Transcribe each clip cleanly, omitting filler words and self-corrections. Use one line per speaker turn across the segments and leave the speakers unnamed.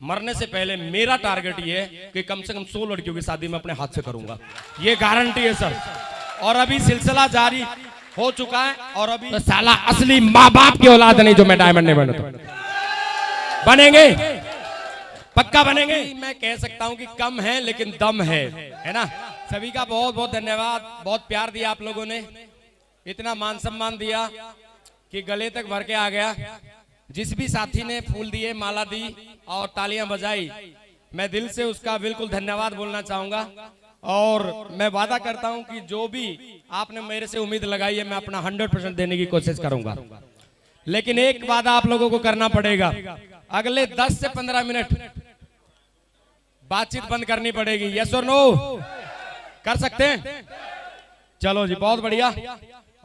मरने से पहले मेरा टारगेट ये है कि कम से कम 100 लड़कियों की शादी में अपने हाथ से करूंगा, ये गारंटी है सर। और अभी सिलसिला जारी हो चुका है। और अभी तो साला असली माँ बाप की औलाद नहीं जो मैं डायमंड नहीं बनता, बनेंगे, पक्का बनेंगे। मैं कह सकता हूं कि कम है लेकिन दम है ना। सभी का बहुत बहुत धन्यवाद, बहुत प्यार दिया आप लोगों ने, इतना मान सम्मान दिया कि गले तक भर के आ गया। जिस भी साथी ने फूल दिए, माला दी और तालियां बजाई, मैं दिल से उसका बिल्कुल धन्यवाद बोलना चाहूंगा। और मैं वादा करता हूं कि जो भी आपने मेरे से उम्मीद लगाई है, मैं अपना 100% देने की कोशिश करूंगा। लेकिन एक वादा आप लोगों को करना पड़ेगा, अगले 10 से 15 मिनट बातचीत बंद करनी पड़ेगी। यस और नो कर सकते हैं? चलो जी, बहुत बढ़िया।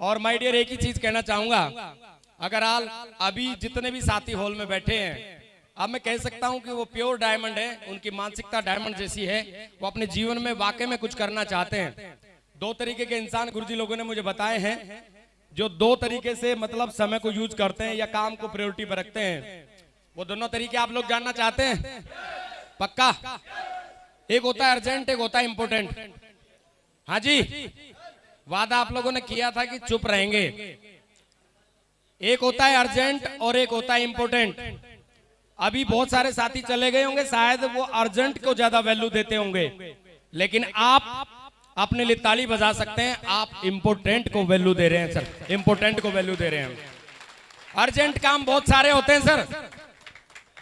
और माय डियर, एक ही चीज कहना चाहूंगा, अगर आप अभी जितने भी साथी हॉल में बैठे हैं, अब मैं कह सकता हूं कि वो प्योर डायमंड है, उनकी मानसिकता डायमंड जैसी है, वो अपने जीवन में वाकई में कुछ करना चाहते हैं। 2 तरीके के इंसान गुरुजी लोगों ने मुझे बताए हैं, जो 2 तरीके से मतलब समय को यूज करते हैं या काम को प्रायोरिटी पर रखते हैं। वो दोनों तरीके आप लोग जानना चाहते हैं? पक्का? एक होता है अर्जेंट, एक होता है इंपोर्टेंट। हाँ जी, वादा आप लोगों ने किया था कि चुप रहेंगे। एक होता है अर्जेंट और एक होता है इंपोर्टेंट। अभी बहुत सारे साथी चले गए होंगे, शायद वो अर्जेंट को ज्यादा वैल्यू देते होंगे, लेकिन आप अपने लिए ताली बजा सकते हैं, आप इंपोर्टेंट को वैल्यू दे रहे हैं सर, इंपोर्टेंट को वैल्यू दे रहे हैं। अर्जेंट काम बहुत सारे होते हैं सर,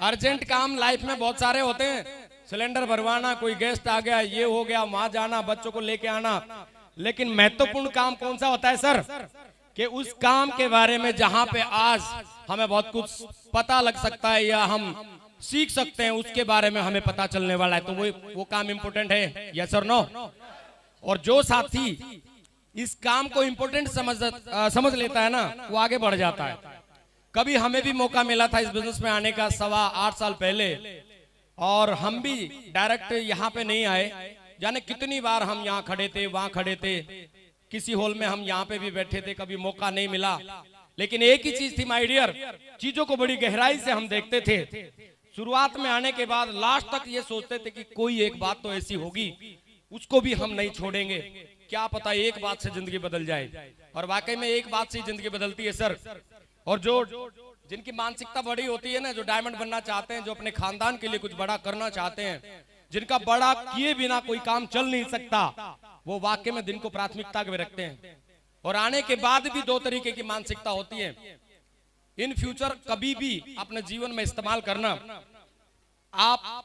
अर्जेंट काम लाइफ में बहुत सारे होते हैं, सिलेंडर भरवाना, कोई गेस्ट आ गया, ये हो गया, वहां जाना, बच्चों को लेके आना। लेकिन महत्वपूर्ण काम कौन सा होता है सर? कि उस काम के बारे में जहां पे आज हमें बहुत कुछ पता लग सकता है या हम सीख सकते हैं, उसके बारे में हमें पता चलने वाला है, तो वो काम इंपोर्टेंट है। यस और नो? और जो साथी इस काम को इंपोर्टेंट समझ लेता है ना, वो आगे बढ़ जाता है। कभी हमें भी मौका मिला था इस बिजनेस में आने का 8.25 साल पहले, और हम भी डायरेक्ट यहाँ पे नहीं आए, जाने कितनी बार हम यहाँ खड़े थे, वहां खड़े थे, किसी हॉल में हम यहाँ पे भी बैठे थे, कभी मौका नहीं मिला। लेकिन एक ही चीज थी माय डियर, चीजों को बड़ी गहराई से हम देखते थे। शुरुआत में आने के बाद लास्ट तक ये सोचते थे कि कोई एक बात तो ऐसी होगी, उसको भी हम नहीं छोड़ेंगे, क्या पता एक बात से जिंदगी बदल जाए। और वाकई में एक बात से जिंदगी बदलती है सर। और जो जिनकी मानसिकता बड़ी होती है ना, जो डायमंड बनना चाहते हैं, जो अपने खानदान के लिए कुछ बड़ा करना चाहते हैं, जिनका बड़ा किए बिना कोई काम चल नहीं सकता, वो वाकई में दिन को प्राथमिकता में रखते हैं। और आने के बाद भी 2 तरीके की मानसिकता होती है। इन फ्यूचर कभी भी अपने जीवन में इस्तेमाल करना, आप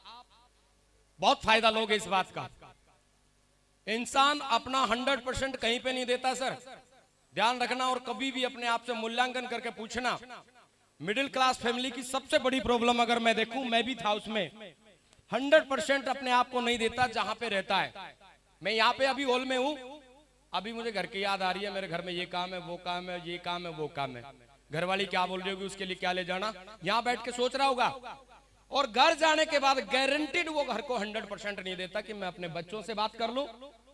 बहुत फायदा लोगे इस बात का। इंसान अपना 100% कहीं पे नहीं देता सर, ध्यान रखना। और कभी भी अपने आप से मूल्यांकन करके पूछना। मिडिल क्लास फैमिली की सबसे बड़ी प्रॉब्लम अगर मैं देखूं, मैं भी था उसमें, 100% अपने आप को नहीं देता जहां पे रहता है। मैं यहाँ पे अभी हॉल में हूँ, अभी मुझे घर की याद आ रही है, मेरे घर में ये काम है, वो काम है, ये काम है, वो काम है, घरवाली क्या बोल रही होगी, उसके लिए क्या ले जाना, यहाँ बैठ के सोच रहा होगा। और घर जाने के बाद गारंटीड वो घर को 100% नहीं देता कि मैं अपने बच्चों से बात कर लूं,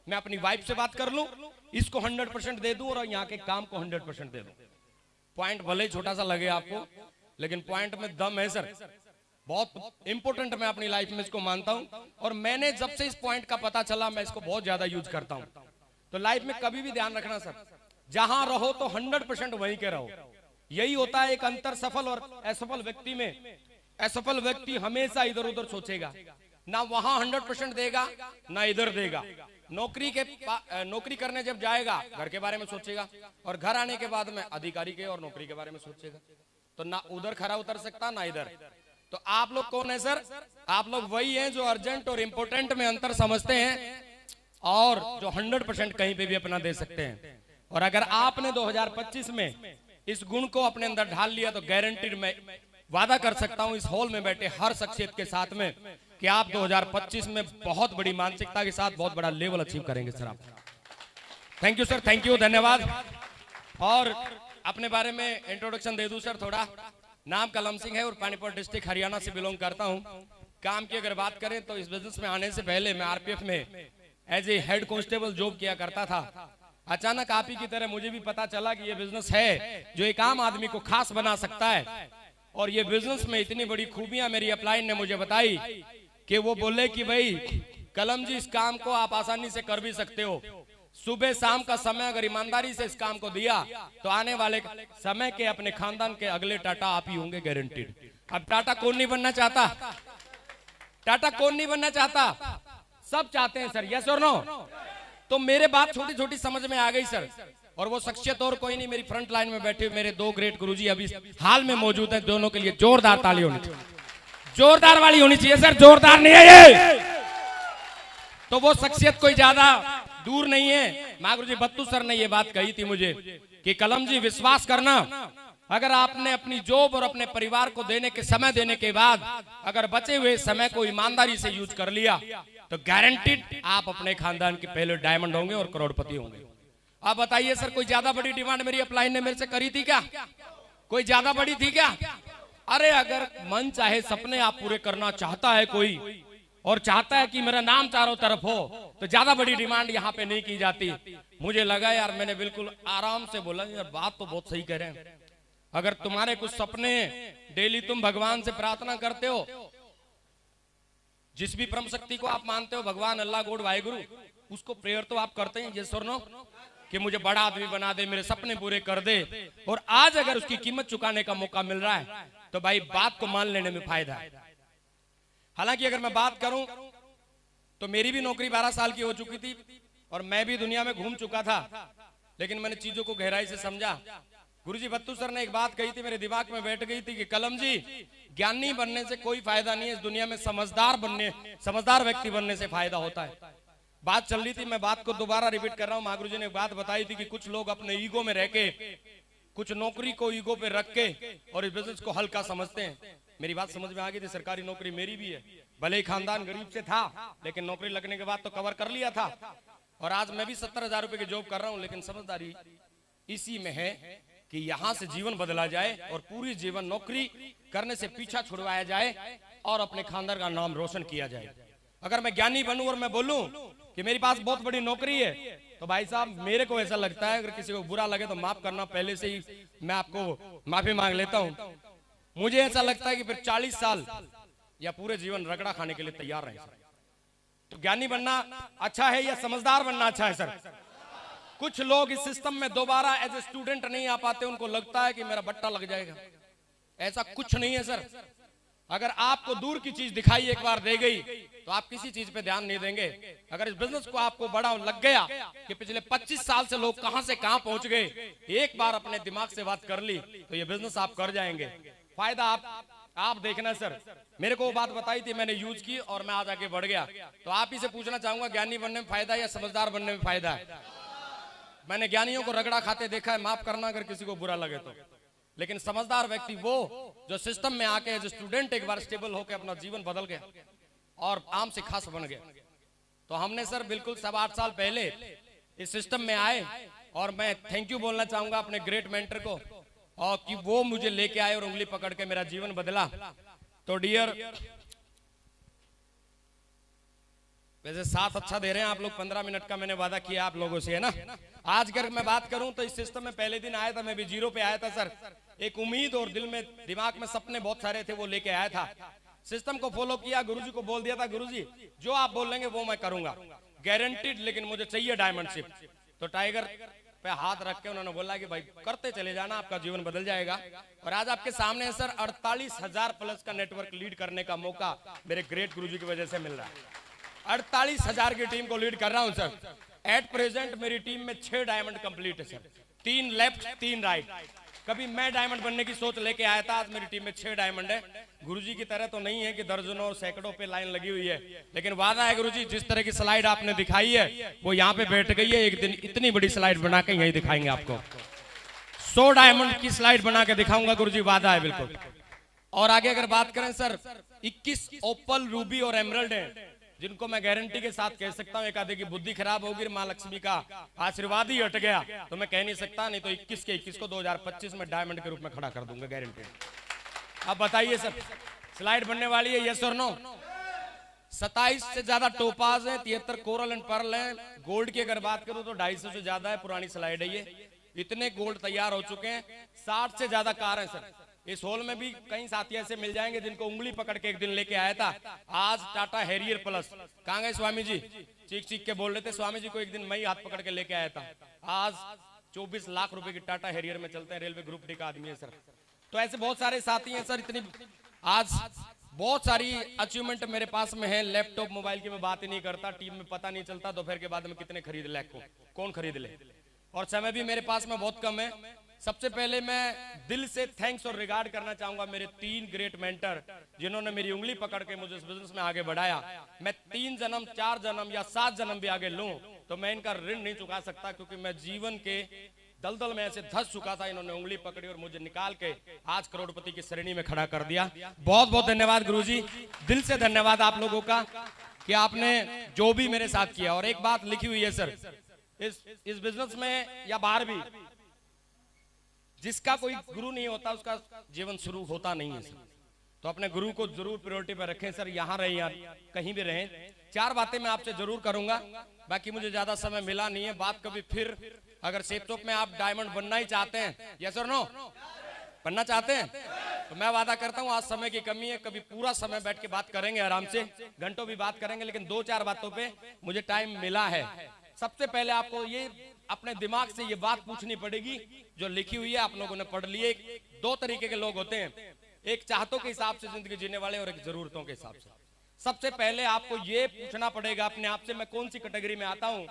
मैं अपनी वाइफ से बात कर लूं, इसको 100% दे दूं और यहाँ के काम को 100% दे दूं। पॉइंट भले ही छोटा सा लगे आपको, लेकिन पॉइंट में दम है सर, बहुत इंपॉर्टेंट मैं अपनी लाइफ में इसको मानता हूं। और मैंने जब से इस पॉइंट का पता चला, मैं इसको बहुत ज्यादा यूज करता हूं। तो लाइफ में कभी भी ध्यान रखना सर, जहां रहो तो 100% वहीं के रहो। यही होता है एक अंतर सफल और असफल व्यक्ति में। असफल व्यक्ति हमेशा इधर उधर सोचेगा, ना वहां 100% देगा, ना इधर देगा। नौकरी करने जब जाएगा घर के बारे में सोचेगा, और घर आने के बाद में अधिकारी के और नौकरी के बारे में सोचेगा। तो ना उधर खरा उतर सकता, ना इधर। तो आप लोग कौन है सर? आप लोग वही हैं जो अर्जेंट और इंपोर्टेंट में अंतर समझते हैं, और जो 100% कहीं पे भी अपना दे सकते हैं। और अगर आपने 2025 में इस गुण को अपने अंदर ढाल लिया, तो गारंटीड मैं वादा कर सकता हूं इस हॉल में बैठे हर शख्सियत के साथ में कि आप 2025 में बहुत बड़ी मानसिकता के साथ बहुत बड़ा लेवल अचीव करेंगे सर आप। Thank you sir, thank you, धन्यवाद। और अपने बारे में इंट्रोडक्शन दे दूं सर थोड़ा। नाम कलम सिंह है और पानीपत डिस्ट्रिक्ट हरियाणा से बिलोंग करता हूं। काम की अगर बात करें तो इस बिजनेस में आने से पहले मैं आरपीएफ में as a head constable job किया करता था। अचानक आप ही की तरह मुझे भी पता चला कि ये बिजनेस है जो एक आम आदमी को खास बना सकता है। और ये बिजनेस में इतनी बड़ी खूबियां मेरी अपलाइन ने मुझे बताई कि वो बोले कि भाई कलम जी, इस काम को आप आसानी से कर भी सकते हो। सुबह शाम का समय अगर ईमानदारी से इस काम को दिया तो आने वाले समय के अपने खानदान के अगले टाटा आप ही होंगे, गारंटीड। अब टाटा कौन नहीं बनना चाहता? टाटा कौन नहीं बनना चाहता? सब चाहते हैं सर, यस और नो? तो मेरे बात छोटी छोटी समझ में आ गई सर। और वो शख्सियत और कोई नहीं, मेरी फ्रंट लाइन में बैठे मेरे दो ग्रेट गुरुजी अभी हाल में मौजूद हैं। दोनों के लिए जोरदार ताली होनी चाहिए, जोरदार वाली होनी चाहिए सर, जोरदार नहीं है ये। तो वो शख्सियत कोई ज्यादा दूर नहीं है। माँ गुरुजी बत्तू सर ने ये बात कही थी मुझे कि कलम जी विश्वास करना, अगर आपने अपनी जॉब और अपने परिवार को देने के समय देने के बाद अगर बचे हुए समय को ईमानदारी से यूज कर लिया तो गारंटीड आप अपने खानदान के पहले डायमंड होंगे और करोड़पति होंगे। आप बताइए सर, कोई ज्यादा बड़ी डिमांड मेरी अपलाइन ने मेरे से करी थी क्या? कोई ज्यादा बड़ी थी क्या? अरे अगर मन चाहे सपने आप पूरे करना चाहता है कोई और चाहता है कि मेरा नाम चारों तरफ हो तो ज्यादा बड़ी डिमांड यहाँ पे नहीं की जाती। मुझे लगा यार, मैंने बिल्कुल आराम से बोला यार, बात तो बहुत सही कह रहे हैं। अगर तुम्हारे कुछ सपने डेली तुम भगवान से प्रार्थना करते हो, जिस भी परम शक्ति को आप मानते हो, भगवान, अल्लाह, गॉड, वाहिगुरु, उसको प्रेयर तो आप करते हैं, यस और नो? कि मुझे बड़ा आदमी बना दे, मेरे सपने पूरे कर दे। और आज अगर उसकी कीमत चुकाने का मौका मिल रहा है तो भाई बात को मान लेने में फायदा है। हालांकि अगर मैं बात करूं तो मेरी भी नौकरी 12 साल की हो चुकी थी और मैं भी दुनिया में घूम चुका था, लेकिन मैंने चीजों को गहराई से समझा। गुरुजी बत्तू सर ने एक बात कही थी, मेरे दिमाग में बैठ गई थी कि कलम जी, ज्ञानी बनने से कोई फायदा नहीं है, इस दुनिया में समझदार व्यक्ति बनने से फायदा होता है। बात चल रही थी, मैं बात को दोबारा रिपीट कर रहा हूं। महागुरु जी ने बात बताई थी कि कुछ लोग अपने ईगो में रह के, कुछ नौकरी को ईगो पे रख के और इस बिजनेस को हल्का समझते हैं। मेरी बात समझ में आ गई थी, सरकारी नौकरी मेरी भी है, भले ही खानदान गरीब से था लेकिन नौकरी लगने के बाद तो कवर कर लिया था। और आज मैं भी 70,000 रुपए की जॉब कर रहा हूं, लेकिन समझदारी इसी में है कि यहां से जीवन बदला जाए और पूरी जीवन नौकरी करने से पीछा छुड़वाया जाए और अपने खानदान का नाम रोशन किया जाए। अगर मैं ज्ञानी बनूं और मैं बोलूं कि मेरे पास बहुत बड़ी नौकरी है तो भाई साहब, मेरे को ऐसा लगता है अगर किसी को बुरा लगे तो माफ करना, पहले से ही मैं आपको माफी मांग लेता हूं। मुझे ऐसा लगता है कि फिर 40 साल या पूरे जीवन रगड़ा खाने के लिए तैयार रहे। तो ज्ञानी बनना अच्छा है या समझदार बनना अच्छा है सर? कुछ लोग इस सिस्टम में दोबारा एज ए स्टूडेंट नहीं आ पाते, उनको लगता है कि मेरा बट्टा लग जाएगा। ऐसा कुछ नहीं है सर। अगर आपको दूर की चीज दिखाई एक बार दे गई तो आप किसी चीज पे ध्यान नहीं देंगे। अगर इस बिजनेस को आपको बड़ा लग गया कि पिछले 25 साल से लोग कहां से कहां पहुंच गए, एक बार अपने दिमाग से बात कर ली तो ये बिजनेस आप कर जाएंगे। फायदा आप देखना सर। मेरे को वो बात बताई थी, मैंने यूज की और मैं आज आगे बढ़ गया। तो आप ही से पूछना चाहूंगा, ज्ञानी बनने में फायदा या समझदार बनने में फायदा है? मैंने ज्ञानियों को रगड़ा खाते देखा है, माफ करना अगर किसी को बुरा लगे तो। लेकिन समझदार व्यक्ति वो जो सिस्टम में आके एज स्टूडेंट एक बार स्टेबल होकर अपना जीवन बदल गया और आम से खास बन गया। तो हमने सर बिल्कुल 7-8 साल पहले इस सिस्टम में आए और मैं थैंक यू बोलना चाहूंगा अपने ग्रेट मेंटर को, और कि वो मुझे लेके आए और उंगली पकड़ के मेरा जीवन बदला। तो डियर, वैसे साथ अच्छा दे रहे हैं आप लोग, 15 मिनट का मैंने वादा किया आप लोगों से, है ना? आज अगर मैं बात करूं तो इस सिस्टम में पहले दिन आया था, मैं भी जीरो पे आया था सर। एक उम्मीद और दिल में दिमाग में सपने बहुत सारे थे, वो लेके आया था। सिस्टम को फॉलो किया, गुरुजी को बोल दिया था, गुरुजी जो आप बोलेंगे वो मैं करूंगा, गारंटीड, लेकिन मुझे चाहिए डायमंडशिप। तो टाइगर पे हाथ रख के उन्होंने बोला कि भाई करते चले जाना, आपका जीवन बदल जाएगा। और आज आपके सामने है सर 48,000 प्लस का नेटवर्क लीड करने का मौका मेरे ग्रेट गुरुजी की वजह से मिल रहा है। 48,000 की टीम को लीड कर रहा हूं सर। एट प्रेजेंट मेरी टीम में 6 डायमंड कंप्लीट है सर, 3 लेफ्ट 3 राइट। कभी मैं डायमंड बनने की सोच लेके आया था, आज मेरी टीम में 6 डायमंड है। गुरुजी की तरह तो नहीं है कि दर्जनों और सैकड़ों पे लाइन लगी हुई है, लेकिन वादा है गुरुजी, जिस तरह की स्लाइड आपने दिखाई है वो यहाँ पे बैठ गई है। एक दिन इतनी बड़ी स्लाइड बना के यही दिखाएंगे आपको, 100 डायमंड की स्लाइड बना के दिखाऊंगा गुरुजी, वादा है बिल्कुल। और आगे अगर बात करें सर, 21 ओपल, रूबी और एमरल्ड है, जिनको मैं गारंटी के साथ कह सकता हूं, एक आधे की बुद्धि खराब होगी, मां लक्ष्मी का आशीर्वाद ही हट गया तो मैं कह नहीं सकता, नहीं तो 21 के 21 को 2025 में डायमंड के रूप में खड़ा कर दूंगा, गारंटी। अब बताइए सर, स्लाइड बनने वाली है, यस और नो? 27 से ज्यादा टोपाज है, 73 कोरल एंड पर्ल है। गोल्ड की अगर बात करूं तो 250 से ज्यादा है, पुरानी स्लाइड है ये। इतने गोल्ड तैयार हो चुके हैं, 60 से ज्यादा कार है सर। इस हॉल में भी कई साथी ऐसे मिल जाएंगे जिनको उंगली पकड़ के एक दिन लेके आया था। आज टाटा हैरियर प्लस, कहाँ गए स्वामी जी? चीख चीख के बोल रहे थे, स्वामी जी को एक दिन मैं ही हाथ पकड़ के लेके आया था। आज 24 लाख रुपए की टाटा हैरियर में चलते हैं, रेलवे ग्रुप डी का आदमी है सर। तो ऐसे बहुत सारे साथी हैं सर। इतनी आज बहुत सारी अचीवमेंट मेरे पास में है। लैपटॉप मोबाइल की मैं बात ही नहीं करता, टीम में पता नहीं चलता दोपहर के बाद में कितने खरीद ले, कौन खरीद ले। और समय भी मेरे पास में बहुत कम है। सबसे पहले मैं दिल से थैंक्स और रिगार्ड करना चाहूंगा मेरे 3 ग्रेट मेंटर जिन्होंने मेरी उंगली पकड़ के मुझे इस बिजनेस में आगे बढ़ाया। मैं 3 जन्म 4 जन्म या 7 जन्म भी आगे लूं तो मैं इनका ऋण नहीं चुका सकता, क्योंकि मैं जीवन के दलदल में ऐसे धस चुका था। इन्होंने उंगली पकड़ी और मुझे निकाल के आज करोड़पति की श्रेणी में खड़ा कर दिया। बहुत बहुत धन्यवाद गुरुजी, दिल से धन्यवाद आप लोगों का कि आपने जो भी मेरे साथ किया। और एक बात लिखी हुई है सर, इस बिजनेस में या बाहर भी, जिसका कोई गुरु नहीं होता उसका जीवन शुरू होता नहीं है सर। तो अपने गुरु को जरूर प्रायोरिटी पर रखें सर, यहाँ रहे या कहीं भी रहें। 4 बातें मैं आपसे जरूर करूंगा, बाकी मुझे ज्यादा समय मिला नहीं है। बात कभी फिर, अगर सेपटॉप में आप डायमंड बनना ही चाहते हैं, यस और नो, बनना चाहते हैं, तो मैं वादा करता हूं आज समय की कमी है, कभी पूरा समय बैठ के बात करेंगे, आराम से घंटों भी बात करेंगे, लेकिन 2-4 बातों पे मुझे टाइम मिला है। सबसे पहले आपको ये अपने दिमाग से ये बात पूछनी पड़ेगी जो लिखी हुई है, आप लोगों ने पढ़ ली है। 2 तरीके के लोग होते हैं, एक चाहतों के हिसाब से जिंदगी जीने वाले और एक जरूरतों के हिसाब से। सबसे पहले आपको ये पूछना पड़ेगा अपने आप से, मैं कौन सी कैटेगरी में आता हूं।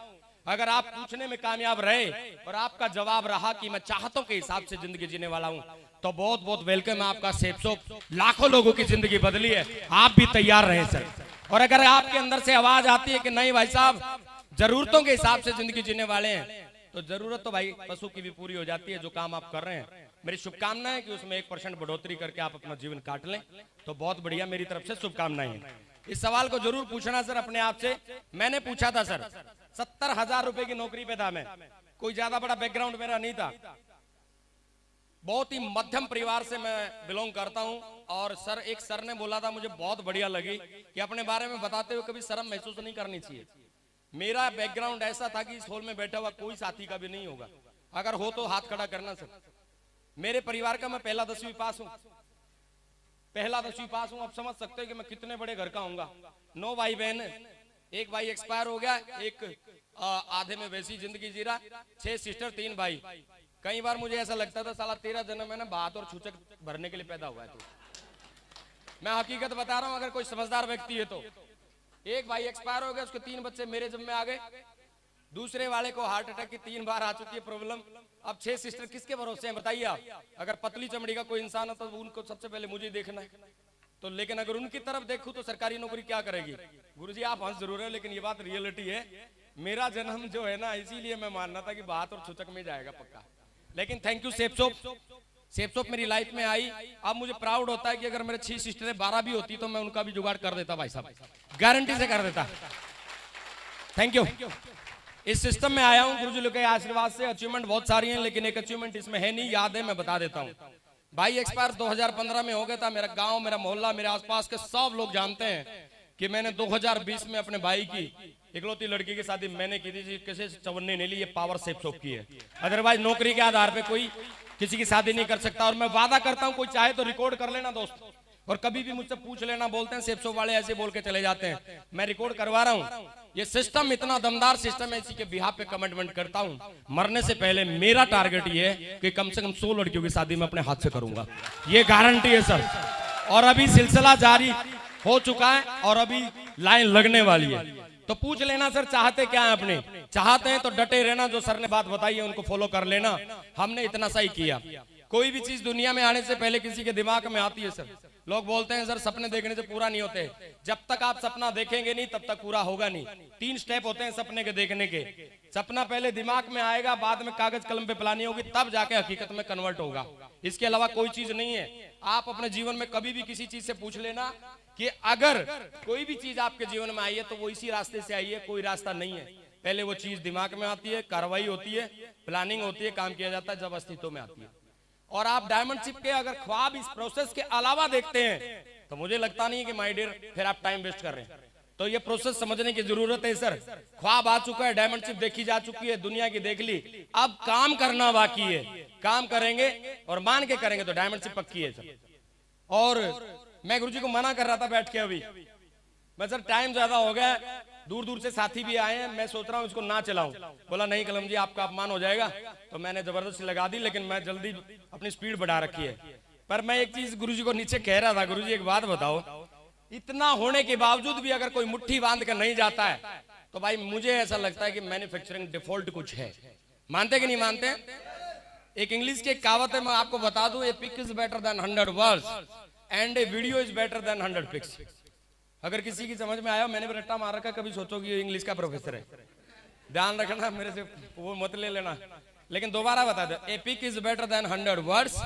अगर आप पूछने में कामयाब रहे और आपका जवाब रहा कि मैं चाहतों के हिसाब से जिंदगी जीने वाला हूं, तो बहुत बहुत वेलकम है आपका। सेपसॉप लाखों लोगों की जिंदगी बदली है, आप भी तैयार रहे सर। और अगर आपके अंदर से आवाज आती है कि नहीं भाई साहब जरूरतों के हिसाब से जिंदगी जीने वाले हैं, तो जरूरत तो भाई पशु की भी पूरी हो जाती है। जो काम आप कर रहे हैं, मेरी शुभकामना है कि उसमें 1% बढ़ोतरी करके आप अपना जीवन काट लें, तो बहुत बढ़िया, मेरी तरफ से शुभकामनाएं। इस सवाल को जरूर पूछना सर अपने आप से। मैंने पूछा था सर, 70,000 रुपए की नौकरी पे था मैं, कोई ज्यादा बड़ा बैकग्राउंड मेरा नहीं था, बहुत ही मध्यम परिवार से मैं बिलोंग करता हूं। और सर, एक सर ने बोला था, मुझे बहुत बढ़िया लगी कि अपने बारे में बताते हुए कभी शर्म महसूस नहीं करनी चाहिए। मेरा बैकग्राउंड ऐसा था कि इस हॉल में बैठा हुआ कोई साथी का भी नहीं होगा, अगर हो तो हाथ खड़ा करना सर। मेरे परिवार का मैं पहला 10वीं पास हूं, पहला 10वीं पास हूं। आप समझ सकते हो कि मैं कितने बड़े घर का हूंगा। 9 भाई बहन, एक भाई एक्सपायर हो गया, एक आधे में वैसी जिंदगी जी रहा, 6 सिस्टर 3 भाई। कई बार मुझे ऐसा लगता था साला 13 जन्म है ना बात और छूचक भरने के लिए पैदा हुआ है। तो मैं हकीकत बता रहा हूं, अगर कोई समझदार व्यक्ति है तो। एक भाई एक्सपायर हो गया, उसके 3 बच्चे मेरे जिम्मे आ गए, दूसरे वाले को हार्ट अटैक की 3 बार आ चुकी है प्रॉब्लम। अब 6 सिस्टर किसके भरोसे हैं बताइए आप। अगर पतली चमड़ी का कोई इंसान हो तो उनको सबसे पहले मुझे देखना है। तो लेकिन अगर उनकी तरफ देखूं तो सरकारी नौकरी क्या करेगी। गुरुजी आप हंस जरूर है, लेकिन ये बात रियलिटी है। मेरा जन्म जो है ना, इसीलिए मैं मानना था कि बात और छुचक में जाएगा पक्का। लेकिन थैंक यू सेपसॉप, सेपसॉप मेरी लाइफ में आई। अब मुझे प्राउड होता है कि अगर मेरे 6 सिस्टरें 12 भी होती तो मैं उनका भी जुगाड़ कर देता भाई साहब, गारंटी से कर देता। Thank you. इस सिस्टम में आया हूं गुरुजी लोग के आशीर्वाद से। अचीवमेंट बहुत सारी हैं, लेकिन एक अचीवमेंट इसमें है नहीं, याद है मैं बता देता हूं। भाई एक्सपायर 2015 में हो गया था। मेरा गांव, मेरा मोहल्ला, मेरे आसपास के सब लोग जानते हैं कि मैंने 2020 में अपने भाई की इकलौती लड़की की शादी मैंने की थी। किसी से चवन्नी नहीं ली, ये पावर सेपसॉप की है। अदरवाइज नौकरी के आधार पे कोई किसी की शादी नहीं कर सकता। और मैं वादा करता हूं, कोई चाहे तो रिकॉर्ड कर लेना दोस्त, और कभी भी मुझसे पूछ लेना। बोलते हैं सेपसॉप वाले ऐसे बोल के चले जाते हैं, मैं रिकॉर्ड करवा रहा हूं। ये सिस्टम इतना दमदार सिस्टम है, इसी के बिहाफ पे कमिटमेंट करता हूं। मरने से पहले मेरा टारगेट ये है कि कम से कम 100 लड़कियों की शादी में अपने हाथ से करूंगा, ये गारंटी है सर। और अभी सिलसिला जारी हो चुका है और अभी लाइन लगने वाली है। तो पूछ लेना सर चाहते क्या है अपने, चाहते हैं तो डटे रहना, जो सर ने बात बताई है उनको फॉलो कर लेना। हमने इतना सही किया। कोई भी चीज दुनिया में आने से पहले किसी के दिमाग में आती है सर। लोग बोलते हैं सर सपने देखने से पूरा नहीं होते। जब तक आप सपना देखेंगे नहीं तब तक पूरा होगा नहीं। 3 स्टेप होते हैं सपने के देखने के। सपना पहले दिमाग में आएगा, बाद में कागज कलम पे प्लानिंग होगी, तब जाके हकीकत में कन्वर्ट होगा। इसके अलावा कोई चीज नहीं है। आप अपने जीवन में कभी भी किसी चीज से पूछ लेना कि अगर कोई भी चीज आपके जीवन में आई है तो वो इसी रास्ते से आई है, कोई रास्ता नहीं है। पहले वो चीज दिमाग में आती है, कार्रवाई होती है, प्लानिंग होती है, काम किया जाता है, जब अस्तित्व में आती है। और आप डायमंडशिप के अगर ख्वाब इस प्रोसेस के अलावा देखते हैं तो मुझे लगता नहीं कि माय डियर फिर आप टाइम वेस्ट कर रहे हैं। तो ये प्रोसेस समझने की जरूरत है सर। ख्वाब आ चुका है, डायमंडशिप देखी जा चुकी है, दुनिया की देख ली, अब काम करना बाकी है। काम करेंगे और मान के करेंगे तो डायमंड शिप पक्की है सर। और मैं गुरुजी को मना कर रहा था बैठ के, अभी मैं सर टाइम ज्यादा हो गया, दूर दूर से साथी भी आए हैं, मैं सोच रहा हूँ इसको ना चलाऊं। बोला नहीं कलम जी आपका अपमान हो जाएगा, तो मैंने जबरदस्ती लगा दी, लेकिन मैं जल्दी अपनी स्पीड बढ़ा रखी है। पर मैं एक चीज गुरुजी को नीचे कह रहा था, गुरुजी एक बात बताओ, इतना होने के बावजूद भी अगर कोई मुट्ठी बांध कर नहीं जाता है तो भाई मुझे ऐसा लगता है कि मैन्युफैक्चरिंग डिफॉल्ट कुछ है। मानते कि नहीं मानते? एक इंग्लिश की कहावत है, मैं आपको बता दूं, a pic is better than 100 words and a video is better than 100 pics. अगर किसी की समझ में आया, मैंने भी रट्टा मार रखा, कभी सोचो कि ये इंग्लिश का प्रोफेसर है, ध्यान रखना, मेरे से वो मत ले लेना। लेकिन दोबारा बता दो, a pic is better than 100 words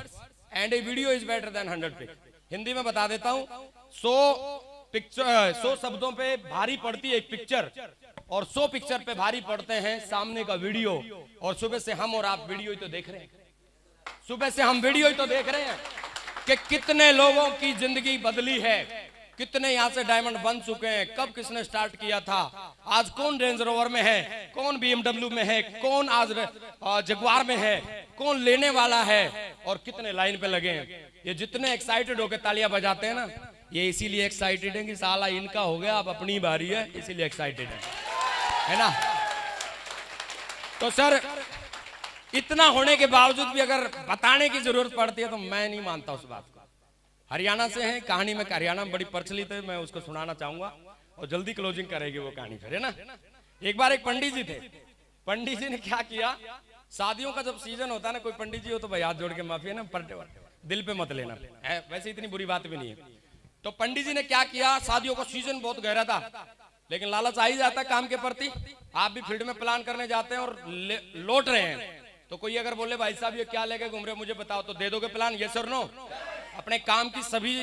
and a video is better than 100 pics. Hindi में बता देता हूं, 100 शब्दों पे भारी पड़ती है एक पिक्चर, और 100 पिक्चर पे भारी पड़ते हैं सामने का वीडियो। और सुबह से हम और आप वीडियो ही तो देख रहे हैं, सुबह से हम वीडियो ही तो देख रहे हैं कि कितने लोगों की जिंदगी बदली है, कितने यहां से डायमंड बन चुके हैं, कब किसने स्टार्ट किया था, आज कौन रेंज रोवर में है, कौन BMW में है, कौन आज जगुआर में है, कौन लेने वाला है, और कितने लाइन पे लगे हैं। ये जितने एक्साइटेड होकर तालियां बजाते हैं ना, ये इसीलिए एक्साइटेड है कि साला इनका हो गया, अब अपनी बारी है, इसीलिए एक्साइटेड है ना। तो सर इतना होने के बावजूद भी अगर बताने की जरूरत पड़ती है तो मैं नहीं मानता उस बात को। हरियाणा से है, कहानी में हरियाणा में बड़ी प्रचलित है, मैं उसको सुनाना चाहूंगा और जल्दी क्लोजिंग करेगी वो कहानी फिर, है ना। एक बार एक पंडित जी थे, पंडित जी ने क्या किया, शादियों का जब सीजन होता है ना, कोई पंडित जी हो तो भाई हाथ जोड़ के माफी है ना, पर दिल पे मत लेना है, वैसे इतनी बुरी बात भी नहीं है। तो पंडित जी ने क्या किया, शादियों का सीजन बहुत गहरा था, लेकिन लालच आ ही जाता है काम के प्रति। आप भी फील्ड में प्लान करने जाते हैं और लौट रहे हैं, तो कोई अगर बोले भाई साहब ये क्या लेके घूम रहे हो मुझे बताओ, तो दे दोगे प्लान, यस और नो? अपने काम की सभी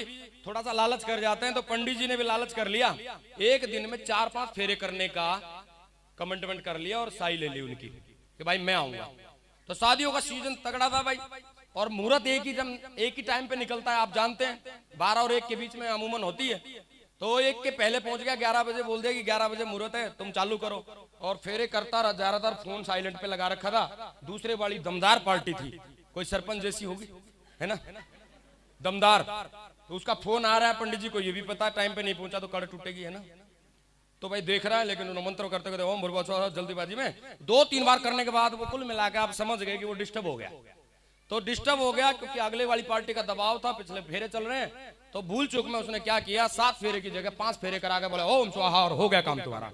थोड़ा सा लालच कर जाते हैं, तो पंडित जी ने भी लालच कर लिया, एक दिन में 4-5 फेरे करने का कमिटमेंट कर लिया और साई ले ली उनकी कि भाई मैं आऊंगा। तो शादियों का सीजन तगड़ा था भाई, और मुहूर्त एक ही टाइम पे निकलता है, आप जानते हैं 12 और 1 के बीच में अमूमन होती है। तो 1 के पहले पहुंच गया, 11 बजे बोल दिया कि 11 बजे मुहूर्त है, तुम चालू करो, और फेरे करता रहा, ज्यादातर फोन साइलेंट पे लगा रखा था। दूसरे वाली दमदार पार्टी थी, कोई सरपंच जैसी होगी, है ना, दमदार, तो उसका फोन आ रहा है, पंडित जी को ये भी पता है टाइम पे नहीं पहुंचा तो कड़ टूटेगी, है ना। तो भाई देख रहा है, लेकिन उन्होंने मंत्र करते करते ओम भूर्भुवः स्वः जल्दीबाजी में 2-3 बार करने के बाद वो कुल मिलाकर आप समझ गए कि वो डिस्टर्ब हो गया। तो डिस्टर्ब हो गया क्योंकि अगले वाली पार्टी का दबाव था, पिछले फेरे चल रहे हैं, तो भूल चूक में उसने क्या किया, 7 फेरे की जगह 5 फेरे करा के बोला ओम स्वाहा, और हो गया काम तुम्हारा।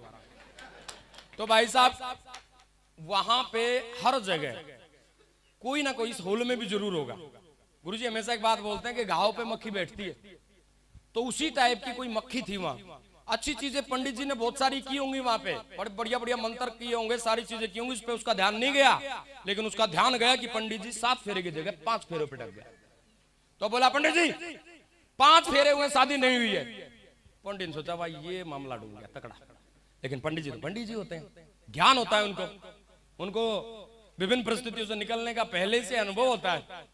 तो भाई साहब वहां पे हर जगह कोई ना कोई, इस होल में भी जरूर होगा, गुरुजी हमेशा एक बात बोलते हैं कि घाव पे मक्खी बैठती है, तो उसी टाइप की कोई मक्खी थी वहां। अच्छी चीजें पंडित जी ने बहुत सारी की होंगी वहां पे, बड़े बढ़िया बढ़िया मंत्र किए होंगे, सारी चीजें की होंगी, उस पे उसका ध्यान नहीं गया, लेकिन उसका ध्यान गया कि पंडित जी 7 फेरे की जगह 5 फेरों पे टक गया। तो बोला पंडित जी 5 फेरे हुए, शादी नहीं हुई है। पंडित ने सोचा भाई ये मामला डूब गया तकड़ा, लेकिन पंडित जी तो पंडित जी होते हैं, ज्ञान होता है उनको विभिन्न परिस्थितियों से निकलने का पहले से अनुभव होता है।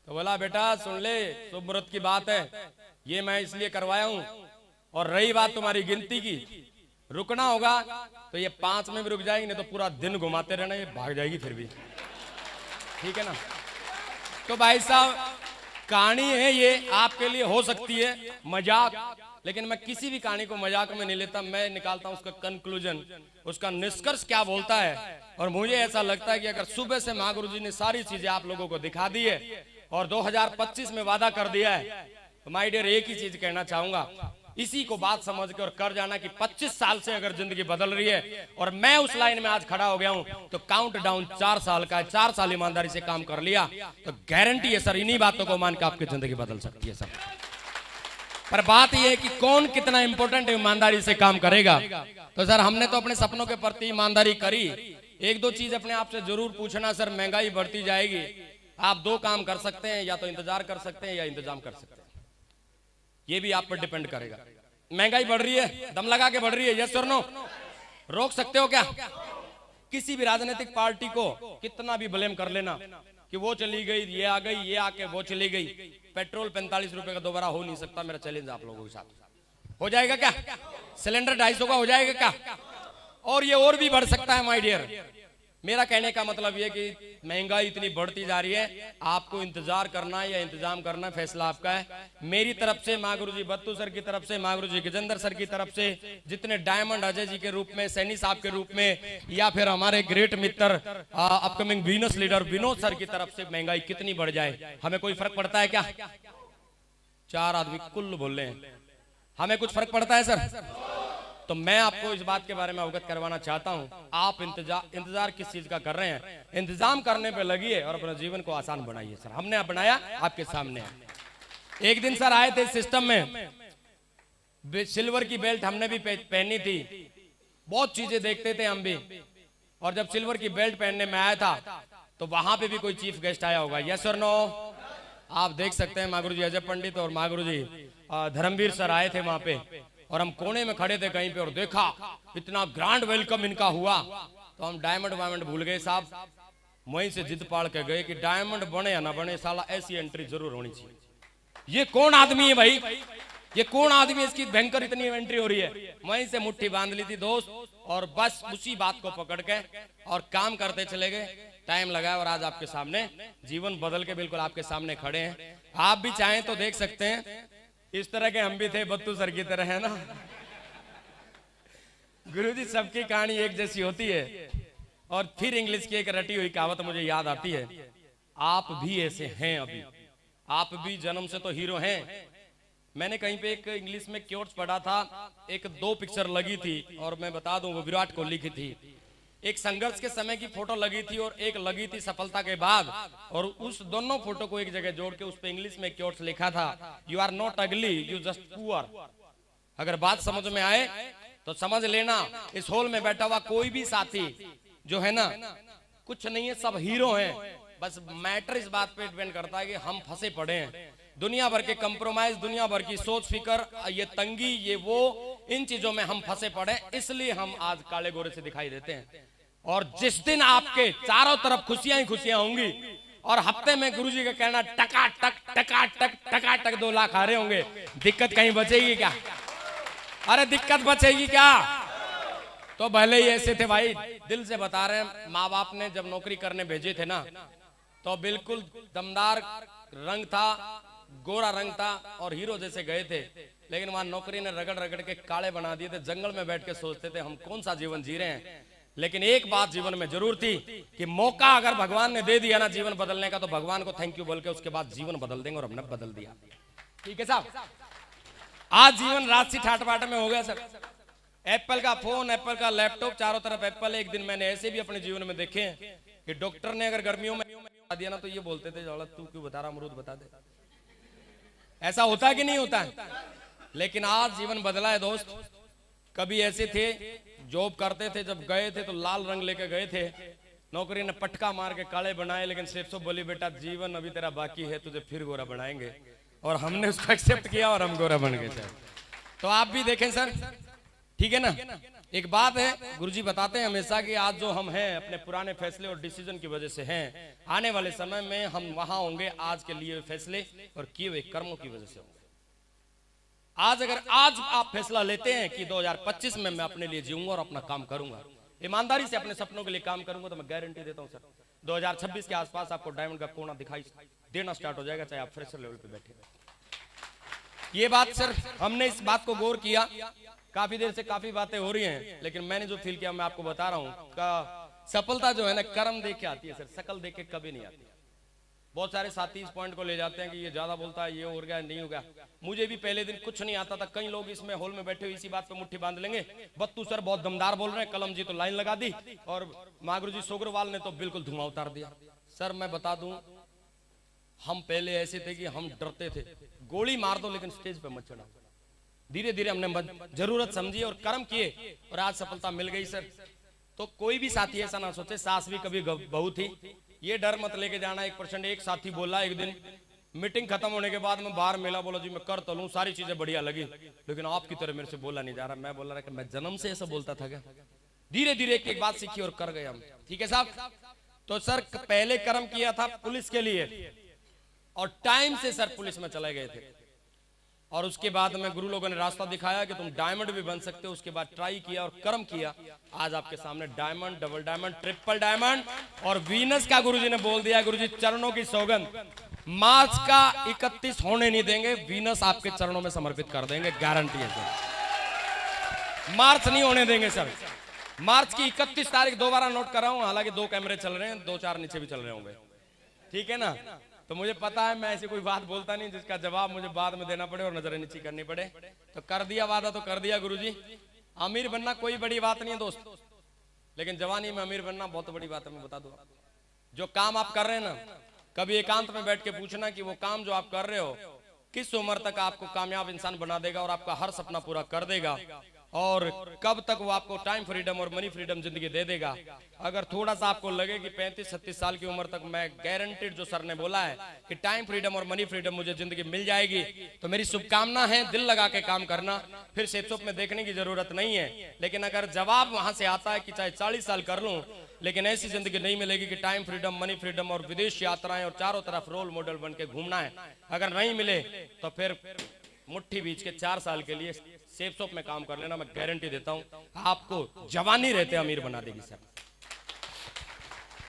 तो बोला बेटा सुन ले, शुभ मुहूर्त की बात है, ये मैं इसलिए करवाया हूं, और रही बात तुम्हारी गिनती की, रुकना होगा तो ये 5 में भी रुक जाएगी, नहीं तो पूरा दिन घुमाते रहना, ये भाग जाएगी फिर भी, ठीक है ना। तो भाई साहब कहानी है ये, आपके लिए हो सकती है मजाक, लेकिन मैं किसी भी कहानी को मजाक में नहीं लेता, मैं निकालता हूं उसका कंक्लूजन, उसका निष्कर्ष क्या बोलता है। और मुझे ऐसा लगता है कि अगर सुबह से महागुरु जी ने सारी चीजें आप लोगों को दिखा दी है और 2025 में वादा कर दिया है, तो माय डियर एक ही चीज कहना चाहूंगा, इसी को बात समझ के और कर जाना कि 25 साल से अगर जिंदगी बदल रही है और मैं उस लाइन में आज खड़ा हो गया हूं, तो काउंट डाउन 4 साल का है, 4 साल ईमानदारी से काम कर लिया तो गारंटी है सर, इन्हीं बातों को मान के आपकी जिंदगी बदल सकती है सर। पर बात यह है कि कौन कितना इंपॉर्टेंट ईमानदारी से काम करेगा। तो सर हमने तो अपने सपनों के प्रति ईमानदारी करी, 1-2 चीज अपने आप से जरूर पूछना, सर महंगाई बढ़ती जाएगी, आप 2 काम कर सकते हैं, या तो इंतजार कर सकते हैं या इंतजाम कर सकते हैं, ये भी आप पर डिपेंड करेगा। महंगाई बढ़ रही है, दम लगा के बढ़ रही है, यस और नो? रोक सकते हो क्या? किसी भी राजनीतिक पार्टी को कितना भी ब्लेम कर लेना कि वो चली गई, ये आ गई, ये आके वो चली गई, पेट्रोल 45 रुपए का दोबारा हो नहीं सकता। मेरा चैलेंज आप लोगों के साथ, हो जाएगा क्या? सिलेंडर 250 का हो जाएगा क्या? और ये और भी बढ़ सकता है माय डियर। मेरा कहने का मतलब ये कि महंगाई इतनी बढ़ती जा रही है, आपको इंतजार करना है या इंतजाम करना है, फैसला आपका है। मेरी तरफ से, माँ गुरु जी बत्तू सर की तरफ से, माँ गुरु जी गजेंद्र सर की तरफ से, जितने डायमंड अजय जी के रूप में, सैनी साहब के रूप में, या फिर हमारे ग्रेट मित्र upcoming Venus leader Vinod sir की तरफ से, महंगाई कितनी बढ़ जाए हमें कोई फर्क पड़ता है क्या? 4 आदमी कुल बोल रहे हैं, हमें कुछ फर्क पड़ता है सर? तो मैं आपको इस बात के बारे में अवगत करवाना चाहता हूं, आप इंतजार किस चीज का कर रहे हैं? इंतजाम करने पे लगिए और अपने जीवन को आसान बनाइए सर। हमने बनाया, आपके सामने है। एक दिन सर आए थे सिस्टम में, सिल्वर की बेल्ट हमने भी पहनी थी, बहुत चीजें देखते थे हम भी, और जब सिल्वर की बेल्ट पहनने में आया था तो वहां पे भी कोई चीफ गेस्ट आया होगा, यस और नो? आप देख सकते हैं, माँ गुरु जी अजय पंडित और माँ गुरु जी धर्मवीर सर आए थे वहां पे, और हम कोने में खड़े थे कहीं पे, और देखा इतना ग्रैंड वेलकम इनका हुआ, तो हम डायमंड वायमंड भूल गए साहब। वहीं से जिद पाड़ के गए कि डायमंड बने या ना बने, साला ऐसी एंट्री जरूर होनी चाहिए। ये कौन आदमी है भाई, ये कौन आदमी है, इसकी भयंकर इतनी एंट्री हो रही है। वहीं से मुट्ठी बांध ली थी दोस्त, और बस उसी बात को पकड़ के और काम करते चले गए। टाइम लगा और आज आपके सामने जीवन बदल के बिल्कुल आपके सामने खड़े हैं। आप भी चाहें तो देख सकते हैं, इस तरह के हम भी थे, बत्तू सर की तरह, है ना। गुरुजी सबकी कहानी एक जैसी होती है। और फिर इंग्लिश की एक रटी हुई कहावत मुझे याद आती है, आप भी ऐसे हैं, अभी आप भी जन्म से तो हीरो हैं। मैंने कहीं पे एक इंग्लिश में क्योट्स पढ़ा था, एक 2 पिक्चर लगी थी, और मैं बता दूं वो विराट कोहली की थी। एक संघर्ष के समय की फोटो लगी थी और एक लगी थी सफलता के बाद, और उस दोनों फोटो को एक जगह जोड़ के उस पे इंग्लिश में क्योट्स लिखा था, यू आर नॉट अगली, यू जस्ट पुअर। अगर बात समझ में आए तो समझ लेना, इस हॉल में बैठा हुआ कोई भी साथी जो है ना, कुछ नहीं है, सब हीरो हैं। बस मैटर इस बात पे डिपेंड करता है कि हम फंसे पड़े हैं। दुनिया भर के कंप्रोमाइज, दुनिया भर की सोच फिकर, ये तंगी, ये वो, इन चीजों में हम फंसे पड़े, इसलिए हम आज काले गोरे से दिखाई देते हैं। और जिस दिन आपके चारों तरफ खुशियां ही खुशियां होंगी, और हफ्ते में गुरुजी का कहना टकाटक टकाटक टकाटक 2 लाख आ रहे होंगे, दिक्कत कहीं बचेगी क्या? अरे दिक्कत बचेगी क्या? तो भले ही ऐसे थे भाई, दिल से बता रहे हैं, माँ बाप ने जब नौकरी करने भेजे थे ना, तो बिल्कुल दमदार रंग था, गोरा रंग था, और हीरो जैसे गए थे। लेकिन वहां नौकरी ने रगड़ रगड़ के काले बना दिए थे। जंगल में बैठ के सोचते थे हम कौन सा जीवन जी रहे हैं। लेकिन एक बात जीवन में जरूर थी कि मौका अगर भगवान ने दे दिया ना जीवन बदलने का, तो भगवान को थैंक यू बोल के उसके बाद जीवन बदल देंगे, और हमने बदल दिया। ठीक है साहब, आज जीवन राजसी ठाट बाट में हो गया सर। एप्पल का फोन, एप्पल का लैपटॉप, चारों तरफ एप्पल है। एक दिन मैंने ऐसे भी अपने जीवन में देखे कि डॉक्टर ने अगर गर्मियों में दिया ना, तो ये बोलते थे तू क्यों बता रहा, अमरूद बता दे। ऐसा होता है कि नहीं होता है? लेकिन आज जीवन बदला है दोस्त। कभी ऐसे थे, जॉब करते थे, जब गए थे तो लाल रंग लेके गए थे, नौकरी ने पटका मार के काले बनाए, लेकिन सेठ सो बोली बेटा जीवन अभी तेरा बाकी है, तुझे फिर गोरा बनाएंगे। और हमने उसको एक्सेप्ट किया और हम गोरा बन गए सर। तो आप भी देखें सर, ठीक है ना। एक बात है, गुरुजी बताते हैं हमेशा कि आज जो हम हैं अपने पुराने फैसले और डिसीजन की वजह से हैं, आने वाले समय में हम वहां होंगे आज के लिए फैसले और किए हुए कर्मों की वजह से होंगे। आज अगर आज आप फैसला लेते हैं कि 2025 में मैं अपने लिए जीऊंगा और अपना काम करूंगा, ईमानदारी से अपने सपनों के लिए काम करूंगा, तो मैं गारंटी देता हूं सर 2026 के आसपास आपको डायमंड का कोना दिखाई देना स्टार्ट हो जाएगा, चाहे आप फ्रेशर लेवल पे बैठे। ये बात सर, हमने इस बात को गौर किया, काफी देर से काफी बातें हो रही हैं, लेकिन मैंने जो फील किया मैं आपको बता रहा हूं का सफलता जो है ना कर्म देख के आती है सर, शकल देख के कभी नहीं आती। बहुत सारे साथी इस पॉइंट को ले जाते हैं कि ये ज्यादा बोलता है, ये हो गया नहीं हो गया। मुझे भी पहले दिन कुछ नहीं आता था। कई लोग इसमें हॉल में बैठे हुए इसी बात पे मुट्ठी बांध लेंगे, बत्तू सर बहुत दमदार बोल रहे हैं, कलम जी तो लाइन लगा दी, और मागरू जी सोगरवाल ने तो बिल्कुल धुआं उतार दिया। सर मैं बता दूं, हम पहले ऐसे थे कि हम डरते थे, गोली मार दो लेकिन स्टेज पे मत चढ़ाओ। धीरे धीरे हमने जरूरत समझी और कर्म किए, और आज सफलता मिल गई सर। तो कोई भी साथी ऐसा ना सोचे सास भी कभी बहू थी, ये डर मत लेके जाना। 1% एक साथी बोला एक दिन मीटिंग खत्म होने के बाद में बाहर मिला, बोला जी मैं कर तो लूं, सारी चीजें बढ़िया लगी, लेकिन आपकी तरह मेरे से बोला नहीं जा रहा। मैं बोल रहा कि मैं जन्म से ऐसा बोलता था क्या? धीरे धीरे एक बात सीखी और कर गए हम। ठीक है साहब। तो सर पहले कर्म किया था पुलिस के लिए, और टाइम से सर पुलिस में चले गए थे, और उसके बाद में गुरु लोगों ने रास्ता दिखाया कि तुम डायमंड भी बन सकते हो। उसके बाद ट्राई किया और कर्म किया, आज आपके सामने diamond, double diamond, triple diamond और वीनस का गुरुजी ने बोल दिया, गुरुजी चरणों की सौगंध, मार्च का 31 होने नहीं देंगे, वीनस आपके चरणों में समर्पित कर देंगे, गारंटी है सर। मार्च नहीं होने देंगे सर। मार्च की 31 तारीख दोबारा नोट कर रहा हूं, हालांकि 2 कैमरे चल रहे हैं, 2-4 नीचे भी चल रहे होंगे, ठीक है ना। तो मुझे पता है मैं ऐसी कोई बात बोलता नहीं जिसका जवाब मुझे बाद में देना पड़े और नजरें नीची करनी पड़े। तो कर दिया वादा तो कर दिया गुरुजी। अमीर बनना कोई बड़ी बात नहीं है दोस्त, लेकिन जवानी में अमीर बनना बहुत बड़ी बात है। मैं बता दूं, जो काम आप कर रहे हैं ना, कभी एकांत में बैठ के पूछना कि वो काम जो आप कर रहे हो किस उम्र तक आपको कामयाब इंसान बना देगा और आपका हर सपना पूरा कर देगा, और कब तक वो आपको टाइम फ्रीडम और मनी फ्रीडम जिंदगी दे देगा। अगर थोड़ा सा आपको लगे कि 35-36 साल की उम्र तक मैं गारंटेड, जो सर ने बोला है कि टाइम फ्रीडम और मनी फ्रीडम मुझे जिंदगी मिल जाएगी, तो मेरी शुभकामना है, दिल लगा के काम करना, फिर सेपसोप में देखने की जरूरत नहीं है। लेकिन अगर जवाब वहां से आता है कि चाहे 40 साल कर लूं, लेकिन ऐसी जिंदगी नहीं मिलेगी कि टाइम फ्रीडम, मनी फ्रीडम और विदेश यात्राएं और चारों तरफ रोल मॉडल बन के घूमना है, अगर नहीं मिले तो फिर मुट्ठी बीच के 4 साल के लिए सेफ शॉप में काम कर लेना। मैं गारंटी देता हूं आपको जवानी रहते अमीर बना देगी सर।